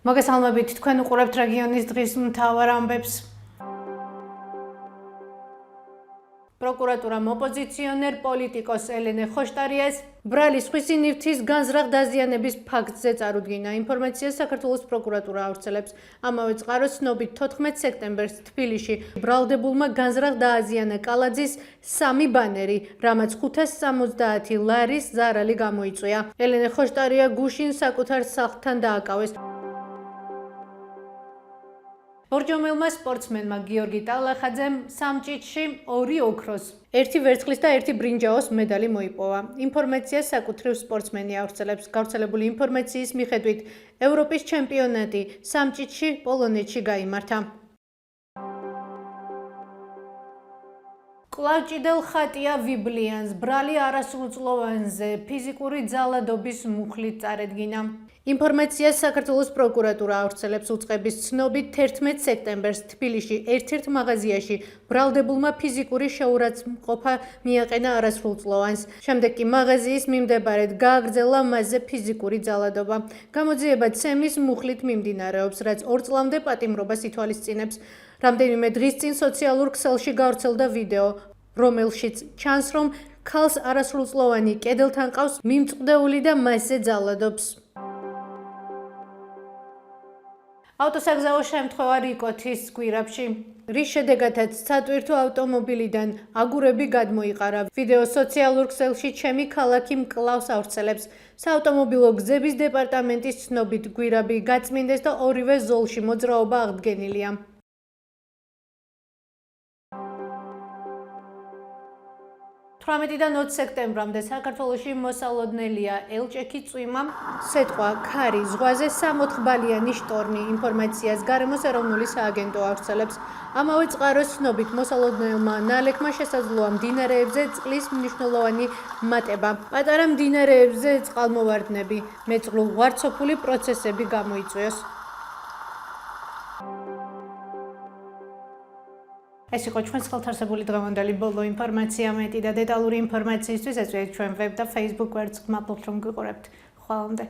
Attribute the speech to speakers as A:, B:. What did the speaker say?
A: მოგესალმებით, თქვენ უყურებთ რეგიონის დღის მთავარ ამბებს. პროკურატურამ ოპოზიციონერ პოლიტიკოს ელენე ხოშტარიას ბრალის სხვისი ნივთის განზრახ დაზიანების ფაქტზე წარუდგინა. ინფორმაციას საქართველოს პროკურატურა ავრცელებს. ამავე წყაროს ცნობით 14 სექტემბერს თბილისში ბრალდებულმა განზრახ დააზიანა კალაძის 3 ბანერი, რამაც 570 ლარის ზარალი გამოიწვია. ელენე ხოშტარია გუშინ საკუთარ სახლთან დააკავეს. ორჯომილმა სპორტსმენმა გიორგი ტალახაძემ სამჭიდში 2 ოქროს, 1 ვერცხლის და 1 ბრინჯაოს მედალი მოიპოვა. ინფორმაციას საკუთრივ სპორტსმენი ავრცელებს. გავრცელებული ინფორმაციის მიხედვით, ევროპის ჩემპიონატი სამჭიდში პოლონეთში გაიმართა. კლავჭიდელ ხატია ვიბლიანს, ბრალი არასრულწლოვანზე, ფიზიკური ძალადობის მუხლით წარედგინა. ინფორმაციას საქართველოს პროკურატურა ავრცელებს. უწყების ცნობით 11 სექტემბერს თბილისში ერთ-ერთ მაღაზიაში ბრალდებულმა ფიზიკური შეურაცხმყოფა მიაყენა არასრულწლოვანს. შემდეგ კი მაღაზიის მიმდებარედ გააგრძელა მასზე ფიზიკური ძალადობა. გამოძიება ცემის მუხლით მიმდინარეობს, რაც 2 წლამდე პატიმრობას ითვალისწინებს. რამდენიმე დღის წინ სოციალურ ქსელში გავრცელდა ვიდეო, რომელშიც ჩანს, რომ ქალს არასრულწლოვანი კედელთან ყავს მიმწყდეული და მასზე ძალადობს. ავტოსაგზაო შემთხვევა რიკოთის გვირაბში, რის შედეგადაც სატვირთო ავტომობილიდან აგურები გადმოიყარა. ვიდეო სოციალურ ქსელში ჩემი ქალაქი მკლავს ავრცელებს. საავტომობილო გზების დეპარტამენტის ცნობით გვირაბი გაწმინდეს და ორივე ზოლში მოძრაობა აღდგენილია. 18-დან 20 სექტემბრამდე საქართველოში მოსალოდნელია ელჭექი წვიმა, სეტყვა, ქარი, ზღვაზე 60-ბალიანი შტორმი. ინფორმაციას გარემოს ეროვნული სააგენტო ავრცელებს. ამავე წყაროს ცნობით მოსალოდნელმა ნალექმა შესაძლოა მდინარეებზე წყლის მნიშვნელოვანი მატება, პატარა მდინარეებზე წყალმოვარდნები, მეწყლულ-ვარცოფული პროცესები გამოიწვიოს. ეს იყო ჩვენს ხელთ არსებული დღევანდელი ბოლო ინფორმაცია. მეტი და დეტალური ინფორმაციისთვის ეწვიეთ ჩვენ ვებ და Facebook ვერცხლ. მადლობთ რომ გიყურებთ. ხვალამდე.